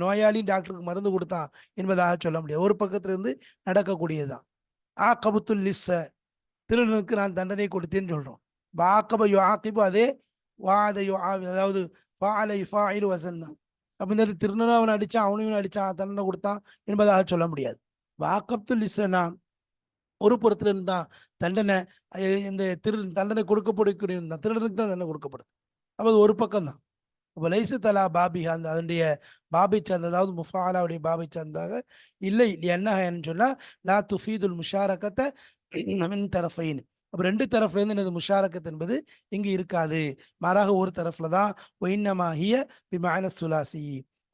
நோயாளியும் டாக்டருக்கு மருந்து கொடுத்தான் என்பதாக சொல்ல முடியாது. ஒரு பக்கத்துல இருந்து நடக்கக்கூடியதுதான். கபுத்துல் லிஸ்ஸ, திருடனுக்கு நான் தண்டனை கொடுத்தேன்னு சொல்றோம். பாக்கப யோ ஆக்கிபு, அதே வாத யோ, அதாவது ஃபாலை ஃபாயிலு வசன் தான். அப்போ இந்த திருடனும் அவனை அடிச்சான், அவனையும் அடிச்சான், தண்டனை கொடுத்தான் என்பதாக சொல்ல முடியாது. வாக்கப்துல் லிஸ்ஸனா ஒரு புறத்துல இருந்தான் தண்டனை, இந்த தண்டனை கொடுக்கப்படக்கூடிய திருடனுக்கு தான் தண்டனை கொடுக்கப்படுது. அப்போ அது ஒரு பக்கம் தான். அப்போ லைசு தலா பாபி, அந்த அதனுடைய பாபை சார்ந்த, அதாவது முஃபாலாவுடைய பாபை சார்ந்தாக இல்லை. என்னன்னு சொன்னா லா துஃபீதுல் முஷாரக்கத்தை மின் தரஃபைன். அப்போ 2 தரப்புலேருந்து எனது முஷாரக்கத் என்பது இங்கு இருக்காது, மாறாக ஒரு தரப்புல தான். ஒயின்னமாகிய பிமான சுலாசி,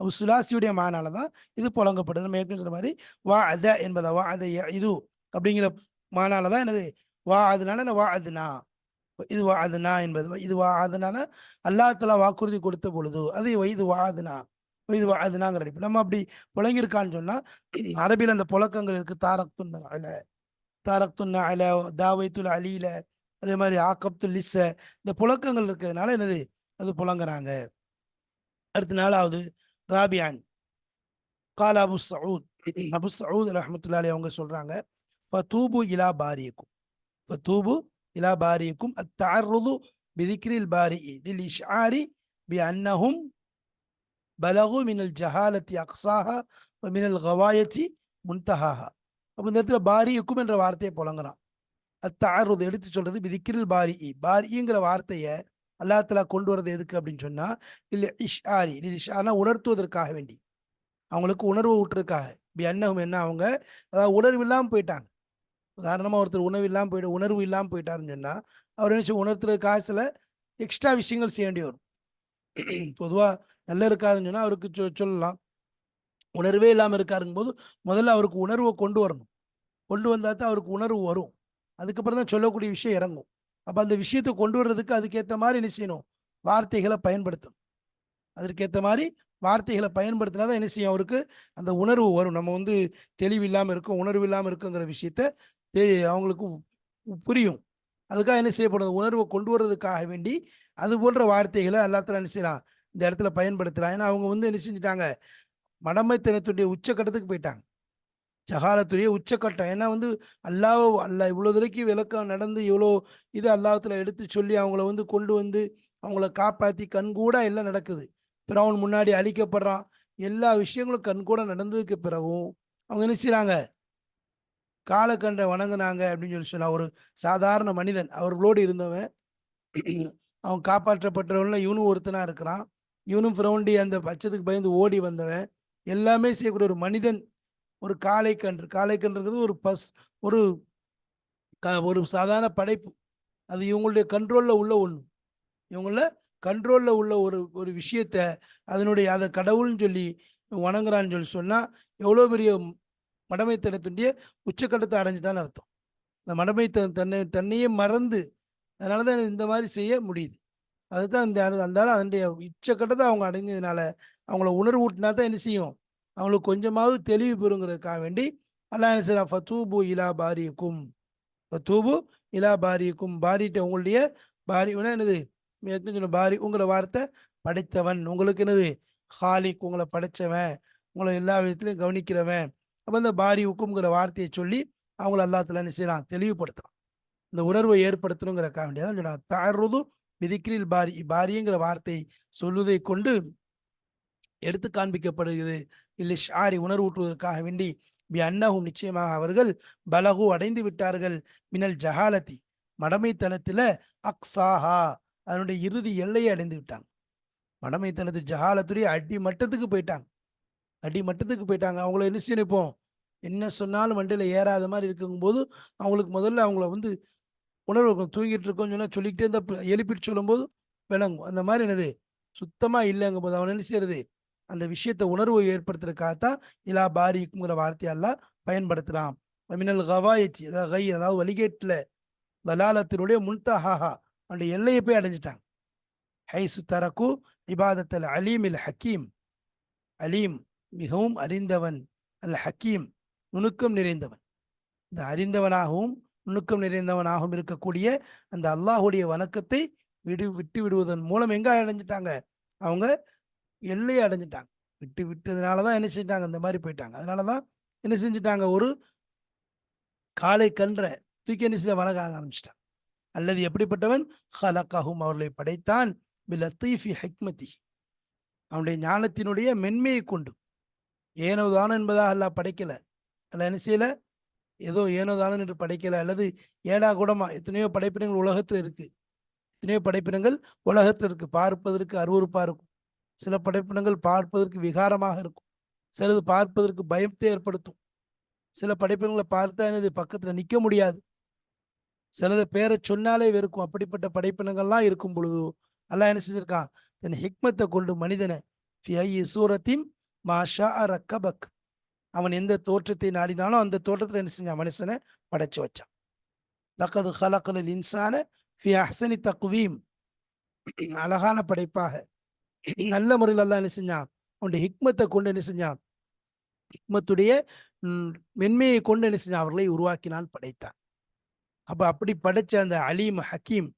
அப்போ சுலாசியுடைய மானால தான் இது புழங்கப்படுது. நம்ம ஏற்கனவே சொன்ன மாதிரி வா அத என்பதா வா அதை இது அப்படிங்கிற மானால தான் எனது வா அதனால வா அதுனா, இது வா அதுனா என்பது இது வா அதனால அல்லாஹ் தஆலா வாக்குறுதி கொடுத்த பொழுது அது இது வா அதுனா, இது வா அதுனாங்கிற அடிப்பு நம்ம அப்படி புழங்கிருக்கான்னு சொன்னா அரபியில் அந்த புழக்கங்கள் இருக்கு. தாரக்துன்னா அல, தாவைத்துல் அலியில, அதே மாதிரி ஆக்கப்துல் லிஸ்ஸ, இந்த புழக்கங்கள் இருக்கிறதுனால என்னது அது புழங்குறாங்க. அடுத்த 4வது ராபியான் கால அபு சவுத். அபு சவுத் ரஹ்மத்துல்லாஹி அலைஹி அவங்க சொல்றாங்க, ஃபதூபு இலா பாரிக்கும், ஃபதூபு இலா பாரிக்கும் அத்தஅர்ருது பிதிக்ரில் பாரிஇ லில் இஷ்ஆரி பி அன்னஹும் பலகு மினல் ஜஹாலத்தி அக்ஸாஹா வ மினல் கவாயத்தி முன்தஹாஹா. அப்போ இந்த இடத்துல பாரிக்கும் என்ற வார்த்தையை புழங்குறான். அத்தஅர்ருது எடுத்து சொல்றது பிதிக்ரில் பாரிஇ, பாரிங்கிற வார்த்தையை அல்லாஹ் தஆலா கொண்டு வரது எதுக்கு அப்படின்னு சொன்னா லில் இஷ்ஆரி, லில் இஷ்ஆர்னா உணர்த்துவதற்காக வேண்டி, அவங்களுக்கு உணர்வு ஊட்டுறதுக்காக. பி அன்னஹும் என்ன அவங்க, அதாவது உணர்வு இல்லாமல் போயிட்டாங்க. உதாரணமாக ஒருத்தர் உணர்வு இல்லாமல் போயிட்டாருன்னு சொன்னால் அவர் என்ன செய்ய, உணர்த்துறதுக்காக சில எக்ஸ்ட்ரா விஷயங்கள் செய்ய வேண்டி வரும். பொதுவாக நல்லா இருக்காருன்னு சொன்னால் அவருக்கு சொல்லலாம். உணர்வே இல்லாமல் இருக்காருங்கும் போது முதல்ல அவருக்கு உணர்வை கொண்டு வரணும். கொண்டு வந்தால் தான் அவருக்கு உணர்வு வரும். அதுக்கப்புறம் தான் சொல்லக்கூடிய விஷயம் இறங்கும். அப்போ அந்த விஷயத்தை கொண்டு வர்றதுக்கு அதுக்கேற்ற மாதிரி என்ன செய்யணும், வார்த்தைகளை பயன்படுத்தணும். அதற்கேற்ற மாதிரி வார்த்தைகளை பயன்படுத்தினா தான் என்ன செய்யும், அவருக்கு அந்த உணர்வு வரும். நம்ம வந்து தெளிவு இல்லாமல் இருக்கும், உணர்வு இல்லாமல் இருக்குங்கிற விஷயத்த அவங்களுக்கு புரியும். அதுக்காக என்ன செய்யப்படும், உணர்வை கொண்டு வர்றதுக்காக வேண்டி அது போன்ற வார்த்தைகளை எல்லாத்துல என்ன செய்யலாம், இந்த இடத்துல பயன்படுத்தலாம். ஏன்னா அவங்க வந்து என்ன செஞ்சுட்டாங்க, மடமைத்தனத்துடைய உச்சக்கட்டத்துக்கு போயிட்டாங்க, ஜகாலத்துடைய உச்சக்கட்டம். ஏன்னா வந்து அல்லாஹ் இவ்வளோ தூரக்கு விளக்கம் நடந்து இவ்வளோ இது அல்லாஹ்த்துல எடுத்து சொல்லி அவங்கள வந்து கொண்டு வந்து அவங்கள காப்பாற்றி கண்கூட எல்லாம் நடக்குது. பிறவன் முன்னாடி அழிக்கப்படுறான், எல்லா விஷயங்களும் கண்கூட நடந்ததுக்கு பிறகும் அவங்க என்ன செய்றாங்க, காலக்கண்டை வணங்குனாங்க அப்படின்னு சொல்லி சொன்னா. ஒரு சாதாரண மனிதன் அவர்களோடு இருந்தவன், அவன் காப்பாற்றப்பட்டவன்ல இவனும் ஒருத்தனா இருக்கிறான். இவனும் ஃபிரௌனுடைய அந்த பட்சத்துக்கு பயந்து ஓடி வந்தவன், எல்லாமே செய்யக்கூடிய ஒரு மனிதன், ஒரு காளைக்கன்றுங்கிறது ஒரு ஒரு சாதாரண படைப்பு. அது இவங்களுடைய கண்ட்ரோல்ல உள்ள ஒண்ணு. இவங்கள கண்ட்ரோல்ல உள்ள ஒரு ஒரு விஷயத்த அதனுடைய அதை கடவுள்னு சொல்லி வணங்குறான்னு சொல்லி சொன்னா எவ்வளோ பெரிய மடமைத்தனத்துடைய உச்சக்கட்டத்தை அடைஞ்சிட்டான்னு அர்த்தம். இந்த மடமைத்தனம் தன்னையே மறந்து, அதனால தான் இந்த மாதிரி செய்ய முடியுது. அதுதான் அந்த அதனுடைய உச்சக்கட்டத்தை அவங்க அடைஞ்சதுனால அவங்கள உணர்வு ஊட்டினா தான் என்ன செய்யும், அவங்களுக்கு கொஞ்சமாவது தெளிவு பெறுங்கிறதுக்காக வேண்டி அல்லாஹ் என்ன செய்யலாம், ஃபதூபு இலா பாரிக்கும், ஃபதூபு இலா பாரிக்கும், பாரிட்ட உங்களுடைய பாரினா என்னது, பாரி உங்கிற வார்த்தை படைத்தவன், உங்களுக்கு என்னது ஹாலிக் உங்களை படைச்சவன், உங்களை எல்லா விதத்திலையும் கவனிக்கிறவன். அப்போ இந்த பாரி உக்கும்ங்கிற வார்த்தையை சொல்லி அவங்கள அல்லாஹ் என்ன செய்யறான், தெளிவுபடுத்துறான். இந்த உணர்வை ஏற்படுத்தணுங்கிறக்காக வேண்டியதான் சொன்னாங்க. தஅர்ருது பிதிக்ரில் பாரி, பாரிங்கிற வார்த்தை சொல்வதை கொண்டு எடுத்து காண்பிக்கப்படுகிறது. இல்லை ஷாரி உணர்வூட்டுவதற்காக வேண்டி பி அன்னஹும் நிச்சயமாக அவர்கள் பலகு அடைந்து விட்டார்கள் மினல் ஜஹாலத்தி மடமைத்தனத்தில் அக்ஸாஹா அதனுடைய இறுதி எல்லையை அடைந்து விட்டாங்க. மடமைத்தனத்து ஜஹாலத்துடைய அடிமட்டத்துக்கு போயிட்டாங்க. அடிமட்டத்துக்கு போயிட்டாங்க. அவங்கள என்ன செய்யணும், என்ன சொன்னாலும் வண்டியில் ஏறாத மாதிரி இருக்கும்போது அவங்களுக்கு முதல்ல அவங்கள வந்து உணர்வு தூங்கிட்டு இருக்கோம்னு சொன்னால் சொல்லிக்கிட்டே இருந்தால் எழுப்பிட்டு சொல்லும்போது விளங்கும். அந்த மாதிரி என்னது சுத்தமாக இல்லைங்கும் போது அவன் என்ன செய்யறது, அந்த விஷயத்தை உணர்வை ஏற்படுத்துறதுக்காகத்தான் இலா பாரிக்குங்கிற வார்த்தையெல்லாம் பயன்படுத்தலாம். மினல் கவாயத்தி அதாவது வழிகேட்டில் லலாலத்தினுடைய முன்தஹாஹா அந்த எல்லையை போய் அடைஞ்சிட்டாங்க. ஹைசு தரக்கு இபாதத்தல் அலீமில் ஹக்கீம், அலீம் மிகவும் அறிந்தவன், அல் ஹக்கீம் நுணுக்கம் நிறைந்தவன். இந்த அறிந்தவனாகவும் நுணுக்கம் நிறைந்தவனாகவும் இருக்கக்கூடிய அந்த அல்லாஹுடைய வணக்கத்தை விட்டு விடுவதன் மூலம் எங்க அடைஞ்சிட்டாங்க, அவங்க எல்லையை அடைஞ்சிட்டாங்க. விட்டு விட்டதுனாலதான் என்ன செஞ்சிட்டாங்க, இந்த மாதிரி போயிட்டாங்க. அதனாலதான் என்ன செஞ்சிட்டாங்க, ஒரு காலை கன்ற தூக்கி என்ன செய்ய வணங்க ஆரம்பிச்சிட்டாங்க. அல்லது எப்படிப்பட்டவன் ஹலக்கஹும் அவர்களை படைத்தான் பிலத்தீஃபி ஹிக்மதி அவனுடைய ஞானத்தினுடைய மென்மையை கொண்டு. ஏனோதானோ என்பதாக அல்லாஹ் படைக்கல, அல்ல என்ன செய்யல, ஏதோ ஏனோதானோ என்று படைக்கல. அல்லது ஏடா கூடமா எத்தனையோ படைப்பினங்கள் உலகத்தில் இருக்கு, எத்தனையோ படைப்பினங்கள் உலகத்தில் இருக்கு. பார்ப்பதற்கு அருவருப்பா இருக்கும், சில படைப்பினங்கள் பார்ப்பதற்கு விகாரமாக இருக்கும், சிலது பார்ப்பதற்கு பயத்தை ஏற்படுத்தும், சில படைப்பினங்களை பார்த்தா எனது பக்கத்துல நிற்க முடியாது, சிலதை பேரை சொன்னாலே வெறுக்கும். அப்படிப்பட்ட படைப்பினங்கள்லாம் இருக்கும் பொழுது அல்லாஹ் என்ன செஞ்சிருக்கான், தன் ஹிக்மத்தை கொண்டு மனிதனை சூரத்தின் மாஷா ரக்கபக் அவன் எந்த தோற்றத்தை நாடினாலும் அந்த தோற்றத்தில் என்ன செஞ்சான், மனுஷனை படைச்சு வச்சான். லக்கது ஹலக்கல் இன்சான ஃபி அஹ்சனி தக்வீம் அழகான படைப்பாக நல்ல முறையில் அல்லாஹ் என்ன செஞ்சான், அவனுடைய ஹிக்மத்தை கொண்டு என்ன செஞ்சான், ஹிக்மத்துடைய மென்மையை கொண்டு என்ன செஞ்சான், அவர்களை உருவாக்கினான், படைத்தான். அப்ப அப்படி படைச்ச அந்த அலீம் ஹக்கீம்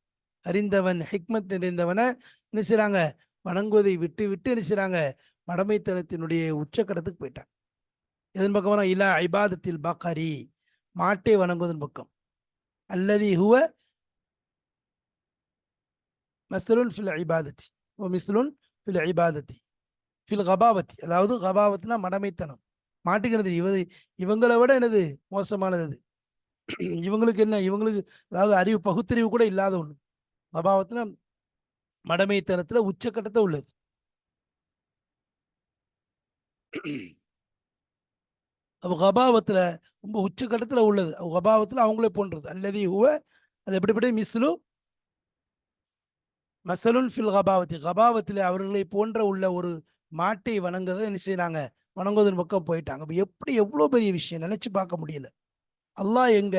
அறிந்தவன் ஹிக்மத் நிறைந்தவனை என்ன செய்றாங்க, வணங்குவதை விட்டு விட்டு என்ன செய்றாங்க, மடமைத்தனத்தினுடைய உச்சக்கடத்துக்கு போயிட்டாங்க. எதன் பக்கம் இலா இபாதத்தில் பக்கரி மாட்டை வணங்குவதன் பக்கம். அல்லதி ஹுவ மஸ்லுன் ஃபில் இபாதத்தி ஓ மிஸ்லுன் ஃபில் இபாதத்தி ஃபில் கபாவத்தி அதாவது கபாவத்தினா மடமைத்தனம். மாட்டுக்கிறது இவங்களை விட என்னது மோசமானது அது. இவங்களுக்கு என்ன, இவங்களுக்கு அதாவது அறிவு பகுத்தறிவு கூட இல்லாத ஒண்ணு. கபாவத்தினா மடமைத்தனத்துல உச்சக்கட்டத்தை உள்ளது. அப்போ கபாவத்துல ரொம்ப உச்சக்கட்டத்துல உள்ளது. கபாவத்துல அவங்களே போன்றது. அல்லது ஹுவ அது எப்படிப்பட்ட மிஸ்லு மசலுன் ஃபில் கபாவத்தி கபாவத்தில் அவர்களை போன்ற உள்ள ஒரு மாட்டை வணங்குறதை என்ன செய்யறாங்க, வணங்குவதன் பக்கம் போயிட்டாங்க. அப்ப எப்படி எவ்வளவு பெரிய விஷயம் நினைச்சு பார்க்க முடியல. அல்லாஹ் எங்க,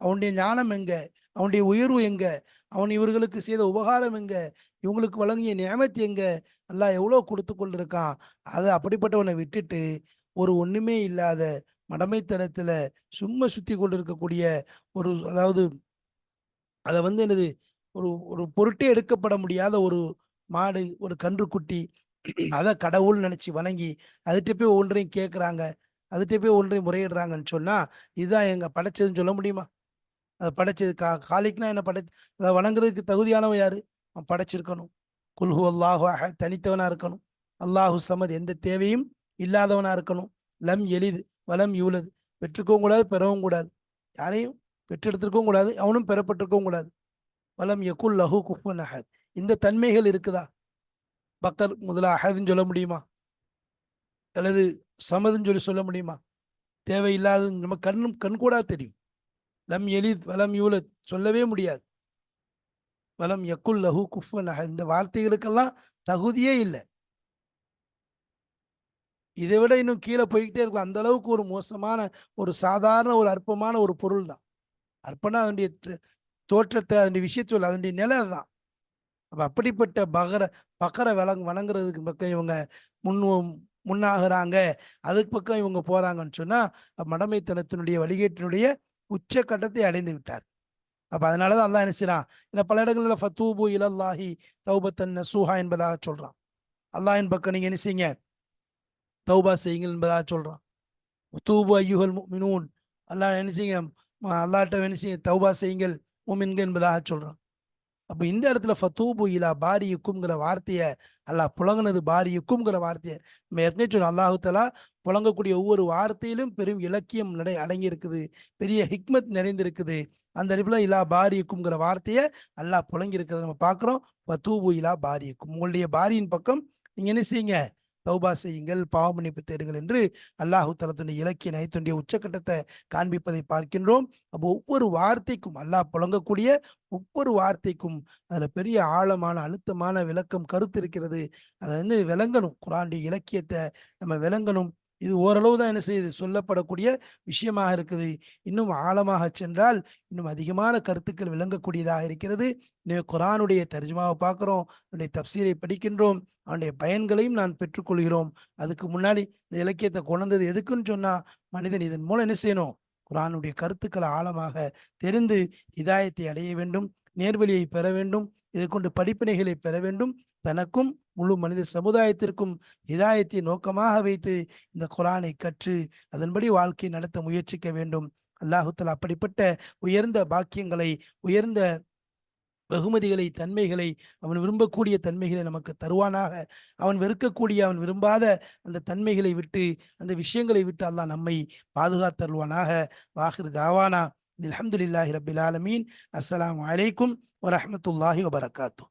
அவனுடைய ஞானம் எங்க, அவனுடைய உயர்வு எங்க, அவன் இவர்களுக்கு செய்த உபகாரம் எங்க, இவங்களுக்கு வழங்கிய நியமத்து எங்க, அல்லாஹ் எவ்வளவு கொடுத்து கொண்டிருக்கான். அதை அப்படிப்பட்டவனை விட்டுட்டு ஒரு ஒண்ணுமே இல்லாத மடமைத்தனத்துல சும்மா சுத்தி கொண்டிருக்கக்கூடிய ஒரு அதாவது அதை வந்து என்னது ஒரு ஒரு பொருட்டே எடுக்கப்பட முடியாத ஒரு மாடு, ஒரு கன்றுக்குட்டி, அதை கடவுள் நினைச்சு வணங்கி அதுகிட்ட போய் ஒன்றையும் கேட்குறாங்க, அதுகிட்ட போய் ஒன்றையும் முறையிடுறாங்கன்னு சொன்னா இதுதான் எங்க படைச்சதுன்னு சொல்ல முடியுமா? அதை படைச்சது காலிக்குனா என்ன அதை வணங்குறதுக்கு தகுதியானவன் யாரு? அவன் படைச்சிருக்கணும். குல்ஹு அல்லாஹு அஹத் தனித்தவனா இருக்கணும். அல்லாஹு சமத் எந்த தேவையும் இல்லாதவனா இருக்கணும். லம் எளிது வலம் யூலது பெற்றுக்கவும் கூடாது பெறவும் கூடாது, யாரையும் பெற்றெடுத்திருக்கவும் கூடாது, அவனும் பெறப்பட்டிருக்கவும் கூடாது. வலம் யகுல் லஹு குஃபுவன் அஹத் இந்த தன்மைகள் இருக்குதா? பக்கர் முதல்ல அஹதுன்னு சொல்ல முடியுமா? அல்லது சமதுன்னு சொல்ல முடியுமா? தேவையில்லாத நம்ம கண் கூட தெரியும். லம் எலித் வலம் யூலத் சொல்லவே முடியாது. வலம் யக்குல் லஹு குஃபுவன் அஹத் இந்த வார்த்தைகளுக்கெல்லாம் தகுதியே இல்லை. இதை விட இன்னும் கீழே போய்கிட்டே இருக்கலாம். அந்த அளவுக்கு ஒரு மோசமான ஒரு சாதாரண ஒரு அற்பமான ஒரு பொருள் தான். அற்பனா அதனுடைய தோற்றத்தை அதனுடைய விஷயத்தொல் அதனுடைய நிலை தான். அப்ப அப்படிப்பட்ட பக்கரை வணங்குறதுக்கு பக்கம் இவங்க முன்னாகிறாங்க, அதுக்கு பக்கம் இவங்க போறாங்கன்னு சொன்னா மடமைத்தனத்தினுடைய வழிகேட்டினுடைய உச்சக்கட்டத்தை அடைந்து விட்டார். அப்ப அதனாலதான் அல்லாஹ் என்ன செய்றான், பல இடங்கள்ல ஃபதூபு இலல்லாஹி தௌபத்தன் நசூஹா என்பதாக சொல்றான். அல்லாஹ்வின் பக்கம் நீங்க என்ன செய்யுங்க, தௌபா செய்யுங்கள் என்பதாக சொல்றான். தூபு ஐயுகல் முஃமினூன், அல்லாஹ் என்ன செய்யுங்க, அல்லாஹ்ட்ட என்ன செய்யுங்க, தௌபா செய்யுங்கள் முஃமின்கள் என்பதாக சொல்றான். அப்ப இந்த இடத்துல ஃபதூபு இலா பாரியுக்கும்ங்கிற வார்த்தையை அல்லாஹ் புழங்கினது, பாரியுக்கும்ங்கிற வார்த்தையை நம்ம ஏற்கனவே சொன்னோம். அல்லாஹு தஆலா புழங்கக்கூடிய ஒவ்வொரு வார்த்தையிலும் பெரும் இலக்கியம் அடங்கி இருக்குது, பெரிய ஹிக்மத் நிறைந்திருக்குது. அந்த அடிப்படையில் இலா பாரியுக்கும்ங்கிற வார்த்தையை அல்லாஹ் புழங்கி இருக்கிறத நம்ம பார்க்குறோம். ஃபதூபு இலா பாரியுக்கும், உங்களுடைய பாரியின் பக்கம் நீங்க என்ன செய்யுங்க, தௌபா செய்யுங்கள், பாவ மன்னிப்பு தேடுங்கள் என்று அல்லாஹு தஆலா இலக்கிய நயத்துடைய உச்சக்கட்டத்தை காண்பிப்பதை பார்க்கின்றோம். அப்போ ஒவ்வொரு வார்த்தைக்கும், அல்லாஹ் புழங்கக்கூடிய ஒவ்வொரு வார்த்தைக்கும் அதுல பெரிய ஆழமான அழுத்தமான விளக்கம் கருத்து இருக்கிறது. அதை வந்து விளங்கணும், குர்ஆனுடைய இலக்கியத்தை நம்ம விளங்கணும். இது ஓரளவு தான் என்ன செய்யுது, சொல்லப்படக்கூடிய விஷயமாக இருக்குது. இன்னும் ஆழமாக சென்றால் இன்னும் அதிகமான கருத்துக்கள் விளங்கக்கூடியதாக இருக்கிறது. எனவே குர்ஆனுடைய தர்ஜுமாவை பார்க்கிறோம், அதனுடைய தஃப்சீரை படிக்கின்றோம், அவனுடைய பயன்களையும் நான் பெற்றுக்கொள்கிறோம். அதுக்கு முன்னாடி இந்த இலக்கியத்தை கொண்டது எதுக்குன்னு சொன்னா, மனிதன் இதன் மூலம் என்ன செய்யணும், குர்ஆனுடைய கருத்துக்களை ஆழமாக தெரிந்து ஹிதாயத்தை அடைய வேண்டும், நேர்வழியை பெற வேண்டும், இதை கொண்டு படிப்பினைகளை பெற வேண்டும். தனக்கும் முழு மனித சமுதாயத்திற்கும் ஹிதாயத்தை நோக்கமாக வைத்து இந்த குர்ஆனை கற்று அதன்படி வாழ்க்கை நடத்த முயற்சிக்க வேண்டும். அல்லாஹு தஆலா அப்படிப்பட்ட உயர்ந்த பாக்கியங்களை, உயர்ந்த வெகுமதிகளை, தன்மைகளை, அவன் விரும்பக்கூடிய தன்மைகளை நமக்கு தருவானாக. அவன் வெறுக்கக்கூடிய, அவன் விரும்பாத அந்த தன்மைகளை விட்டு, அந்த விஷயங்களை விட்டு அல்லாஹ் நம்மை பாதுகாத்தருள்வானாக. வாஹிர் தாவானா அல்ஹம்துலில்லாஹி ரப்பில் ஆலமீன். அஸ்ஸலாமு அலைக்கும் வரஹ்மத்துல்லாஹி வபரகாத்துஹு.